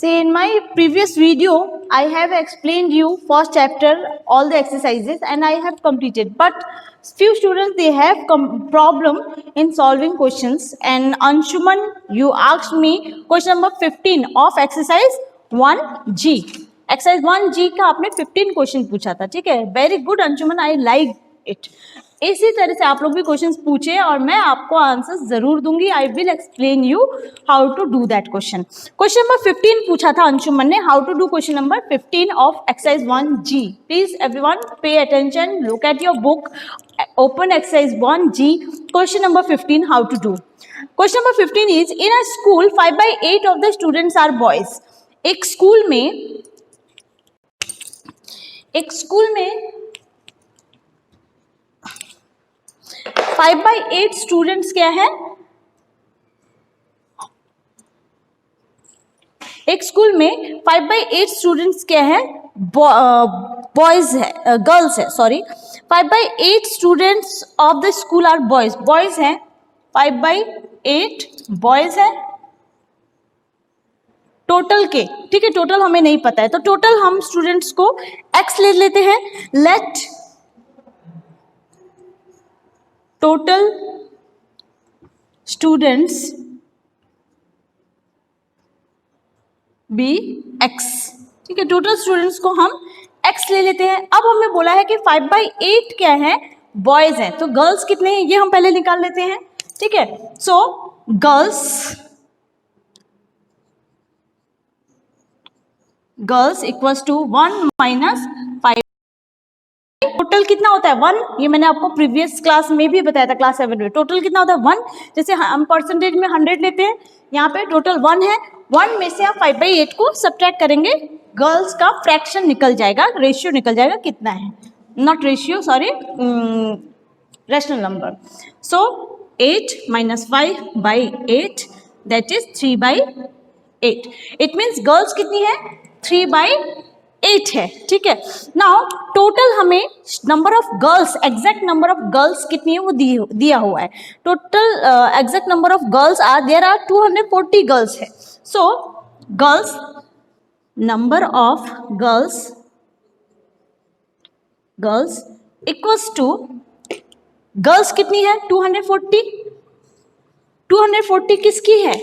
See, in my previous video, I have explained you first chapter, all the exercises, and I have completed. But few students, they have problem in solving questions. And Anshuman, you asked me question number 15 of exercise 1G. Exercise 1G का आपने 15 question पूछा था, ठीक है? Very good Anshuman, I like it. इसी तरह से आप लोग भी क्वेश्चंस पूछे और मैं आपको आंसर जरूर दूंगी. I will explain you how to do that question. Question number 15 पूछा था अंशुमन ने. How to do question number 15 of exercise 1G. Please everyone pay attention, look at your book, open exercise 1G. Question number 15, how to do. Question number 15 is, in a school 5/8 of the students are boys. एक school में 5/8 students क्या है? एक school में 5/8 students क्या है? Boys है, girls है, sorry. 5/8 students of the school are boys. Boys हैं, 5/8 बॉयज है टोटल के, ठीक है? टोटल हमें नहीं पता है, तो टोटल हम स्टूडेंट्स को x ले लेते हैं. Let total students be x, ठीक है? टोटल स्टूडेंट्स को हम x ले लेते हैं. अब हमें बोला है कि 5/8 क्या है? बॉयज हैं, तो गर्ल्स कितने हैं ये हम पहले निकाल लेते हैं, ठीक है? So girls equals to 1 minus 5. Total कितना होता है? 1. ये मैंने आपको प्रीवियस क्लास में भी बताया था, क्लास 7 में. टोटल कितना होता है? 1. जैसे हम परसेंटेज में 100 लेते हैं, यहाँ पे टोटल 1 है. 1 में से आप 5/8 को सब्ट्रैक्ट करेंगे, गर्ल्स का फ्रैक्शन निकल जाएगा, रेशियो निकल जाएगा. कितना है? Not ratio, sorry, rational number. So 8 minus 5/8 that is 3/8. It means girls कितनी है? 3/8 है, ठीक है? नाउ टोटल हमें number of girls, exact number of girls कितनी है वो दिया हुआ है. Total exact number of girls there are 240 girls है. So girls, number of girls equals to, girls कितनी है? 240. 240 किसकी है?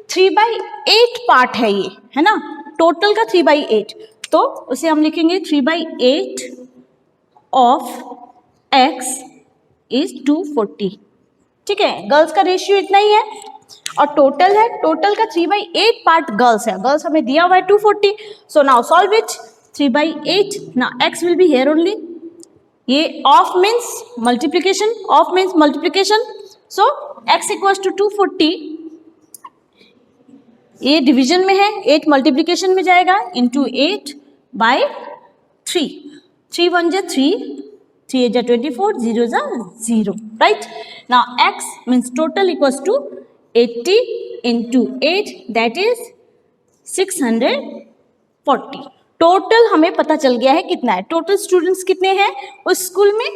3/8 पार्ट है ये, है ना? टोटल का 3/8, तो उसे हम लिखेंगे 3/8 ऑफ x इज 240, ठीक है? गर्ल्स का रेशियो इतना ही है और टोटल है, टोटल का 3/8 पार्ट गर्ल्स है. गर्ल्स हमें दिया हुआ है 240. So now solve it. 3/8, now x will be here only. ये of means multiplication, of means multiplication. So x equals to 240. ये डिवीजन में है, 8 मल्टीप्लीकेशन में जाएगा, इंटू 8/3. 3 1 जा 3, 3 8 जा 24, 0 जा 0, right? Now x means total equals to 80 into 8 that is 640. Total हमें पता चल गया है कितना है. टोटल स्टूडेंट्स कितने हैं उस स्कूल में?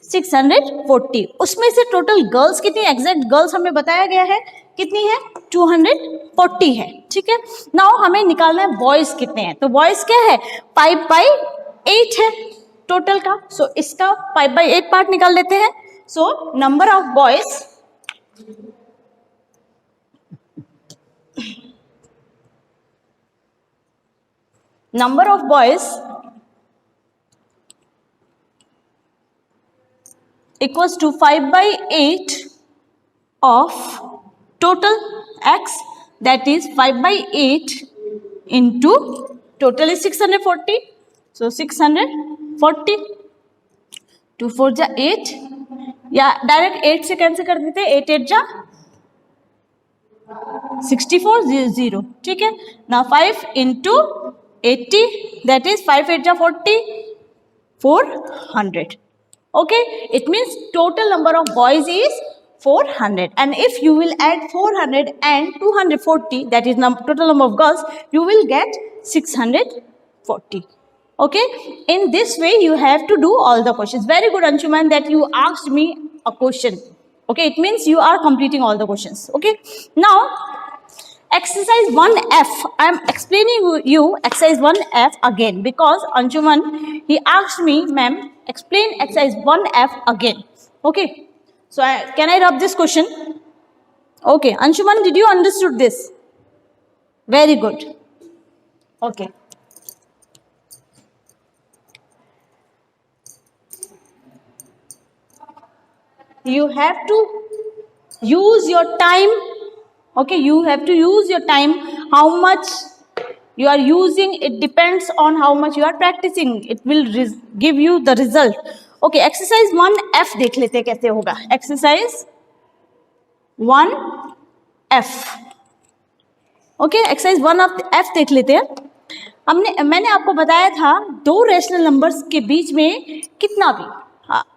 640. उसमें से टोटल गर्ल्स कितनी, एग्जैक्ट गर्ल्स हमें बताया गया है कितनी है? 240 है, ठीक है? नाउ हमें निकालना है बॉयज कितने हैं. तो बॉयज क्या है? 5/8 है टोटल का. सो इसका 5/8 पार्ट निकाल लेते हैं. So number of boys equals to 5/8 of total x, that is 5/8 into total is 640. So 640, 2 4 जा 8, या डायरेक्ट 8 से कैंसिल कर देते हैं. 8 8 जा 64, 0, ठीक है? ना 5 into 80 that is 5 8 जा 40, 400. Okay, it means total number of boys is 400, and if you will add 400 and 240, that is total number of girls, you will get 640. Okay, in this way you have to do all the questions. Very good Anshuman that you asked me a question. Okay, it means you are completing all the questions. Okay, now exercise 1F. I am explaining you exercise 1F again because Anshuman, he asked me, ma'am, explain exercise 1F again. Okay, so can I rub this question? Okay, Anshuman, did you understood this? Very good. Okay. You have to use your time. Okay, you have to use your time. How much you are using, it depends on how much you are practicing. It will give you the result. Okay, exercise 1F देख लेते हैं कैसे होगा. Exercise 1F. Okay, exercise 1F देख लेते हैं. मैंने आपको बताया था दो रेशनल नंबर्स के बीच में कितना भी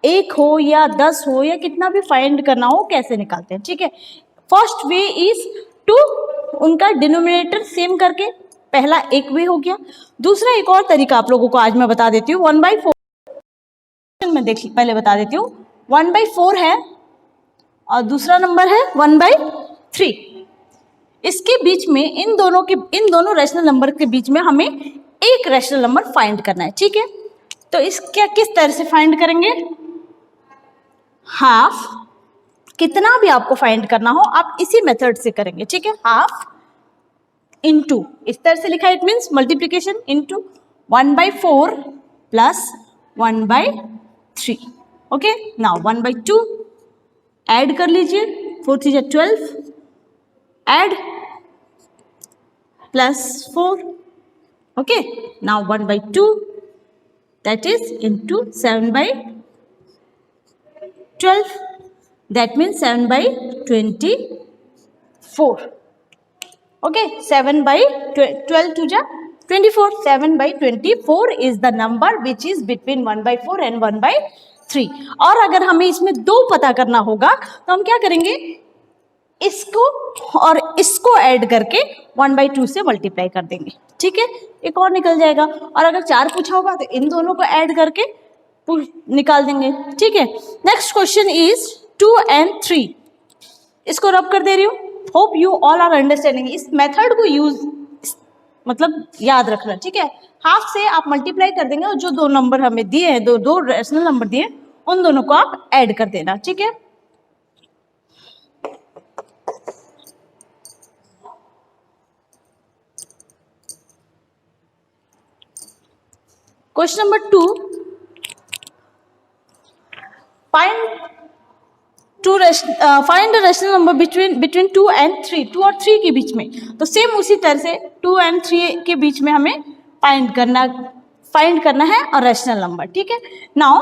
एक हो या 10 हो या कितना भी फाइंड करना हो कैसे निकालते हैं. ठीक है, फर्स्ट वे इज टू उनका डिनोमिनेटर सेम करके, पहला एक वे हो गया. दूसरा एक और तरीका आप लोगों को आज मैं बता देती हूँ. 1/4 में देख पहले बता देती हूँ. 1/4 है और दूसरा नंबर है 1/3. इसके बीच में इन दोनों रेशनल नंबर के बीच में हमें एक रेशनल नंबर फाइंड करना है. ठीक है, तो इसका किस तरह से फाइंड करेंगे. हाफ, कितना भी आपको फाइंड करना हो आप इसी मेथड से करेंगे. ठीक है, हाफ इनटू, इस तरह से लिखा है, it means multiplication into 1/4 plus 1/3. Okay, now 1/2 add कर लीजिए, 4 3 जा 12, add plus 4. Okay, now 1/2 that is into 7/12, that means 7/24. Okay, 7/12 to 24. 7/24 is the number which is between 1/4 and 1/3. और अगर हमें इसमें दो पता करना होगा तो हम क्या करेंगे, इसको और इसको ऐड करके 1/2 से मल्टीप्लाई कर देंगे. ठीक है, एक और निकल जाएगा. और अगर 4 पूछा होगा तो इन दोनों को ऐड करके निकाल देंगे. ठीक है, नेक्स्ट क्वेश्चन इज 2 and 3. इसको रब कर दे रही हूँ. Hope you all are understanding. इस मेथड को यूज मतलब याद रखना. ठीक है, हाफ से आप मल्टीप्लाई कर देंगे और जो दो नंबर हमें दिए हैं, दो रेशनल नंबर दिए, उन दोनों को आप ऐड कर देना. ठीक है, question number 2, find the rational number between 2 and 3. 2 और 3 के बीच में. तो सेम उसी तरह से 2 and 3 के बीच में हमें फाइंड करना है और रेशनल नंबर. ठीक है, now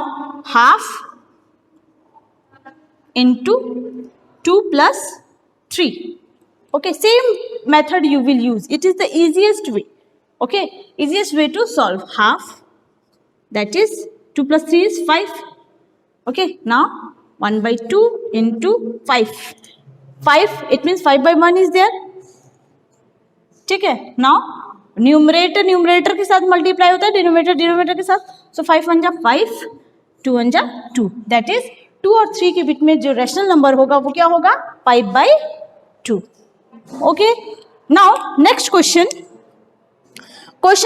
half into 2 plus 3. Okay, same method you will use. It is the easiest way. Okay, easiest way to solve. Half, that is 2 plus 3 is 5. Okay, now 1/2 into 5. 5, it means 5/1 is there. ठीक है, now numerator के साथ multiply होता है, denominator के साथ. सो 5 1 जा 5, 2 1 जा 2. दैट इज 2 और 3 के बीच में जो रेशनल नंबर होगा वो क्या होगा, 5/2. Okay, now next question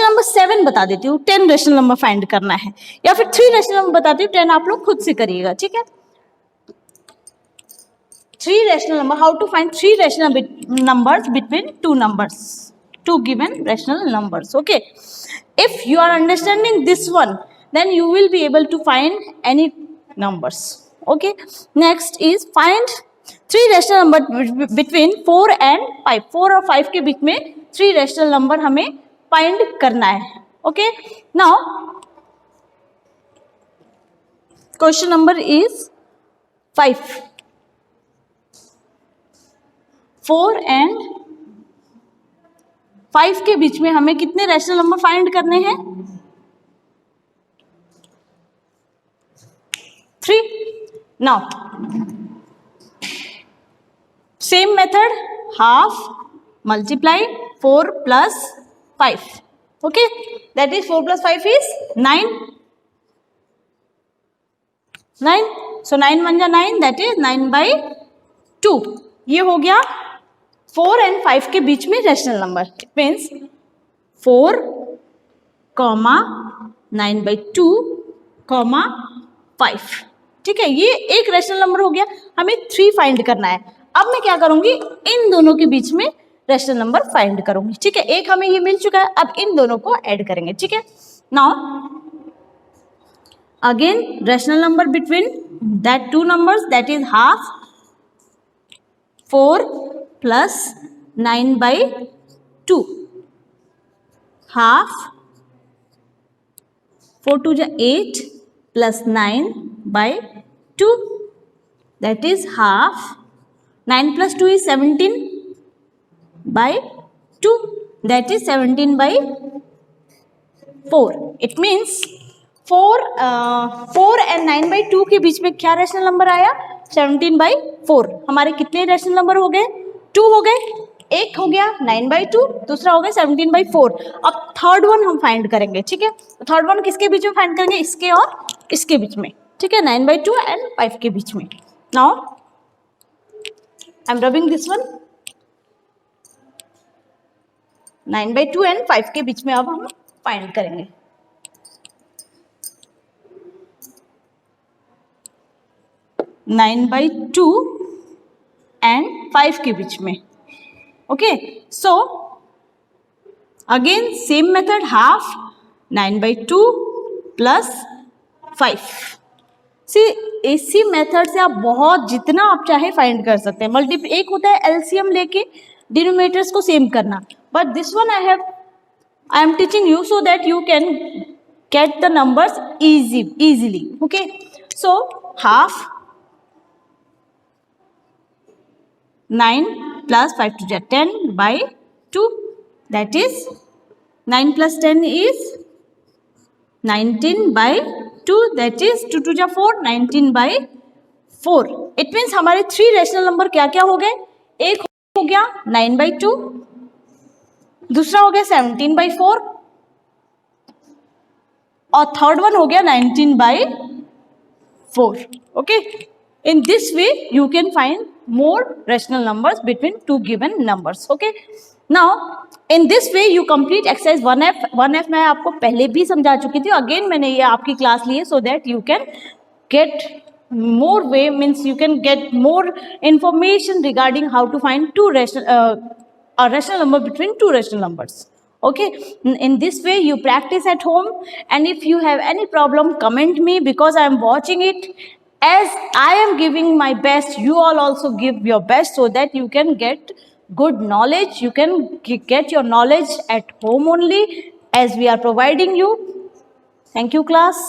number 7 बता देती हूँ. 10 रेशनल नंबर फाइंड करना है या फिर 3 रेशनल नंबर बताती हूँ. 10 आप लोग खुद से करिएगा. ठीक है, 3 rational number, how to find 3 rational numbers between 2 numbers, 2 given rational numbers. Okay, if you are understanding this one, then you will be able to find any numbers. Okay, next is find 3 rational number between 4 and 5. 4 और 5 के बीच में 3 rational number हमें find करना है. Okay, now question number is 5. 4 and 5 के बीच में हमें कितने रेशनल नंबर फाइंड करने हैं, 3. Now same method, half multiply 4 plus 5. Okay, that is 4 plus 5 is 9. सो 9 1 जा 9, दैट इज 9/2. ये हो गया 4 and 5 के बीच में रैशनल नंबर, इट मीन्स 4, 9/2, 5। ठीक है, ये एक रैशनल नंबर हो गया, हमें 3 फाइंड करना है। अब मैं क्या करूंगी, इन दोनों के बीच में रैशनल नंबर फाइंड करूंगी। ठीक है, एक हमें ये मिल चुका है, अब इन दोनों को ऐड करेंगे। ठीक है, now again rational number between that two numbers, that is half 4 plus 9/2, half 4 to the 8 plus 9/2, that is half 9 plus 2 is 17/2, that is 17/4। It means 4 and 9/2 के बीच में क्या रैशनल नंबर आया, 17/4। हमारे कितने रैशनल नंबर हो गए, 2 हो गए, एक हो गया 9/2, दूसरा हो गया 17/4। अब थर्ड वन हम फाइंड करेंगे। ठीक है, तो थर्ड वन किसके बीच में फाइंड करेंगे, इसके और इसके बीच में। ठीक है, 9/2 एंड 5 के बीच में। Now I am rubbing this one, 9/2 and 5 के बीच में अब हम फाइंड करेंगे। नाइन बाई 2 एंड 5 के बीच में। Okay, so again same method, half 9/2 plus 5। सी इसी मेथड से आप बहुत जितना आप चाहे फाइंड कर सकते हैं। एक होता है एलसीएम लेके डिनोमिनेटर्स को सेम करना, but this one I am teaching you so that you can get the numbers easily. Okay, so half 9 plus 5 to the 10/2, that is 9 plus 10 is 19/2, that is 2 to the 4, 19/4। It means हमारे 3 rational number क्या क्या हो गए, एक हो गया 9/2, दूसरा हो गया 17/4 और थर्ड वन हो गया 19/4। Okay, in this way you can find more rational numbers between two given numbers. Okay, now in this way you complete exercise 1F। 1F मैं आपको पहले भी समझा चुकी थी, अगेन मैंने ये आपकी क्लास ली है so that you can get more way, means you can get more information regarding how to find a rational number between two rational numbers. Okay, in this way you practice at home, and if you have any problem comment me, because I am watching it. As I am giving my best, you all also give your best so that you can get good knowledge. You can get your knowledge at home only as we are providing you. Thank you, class.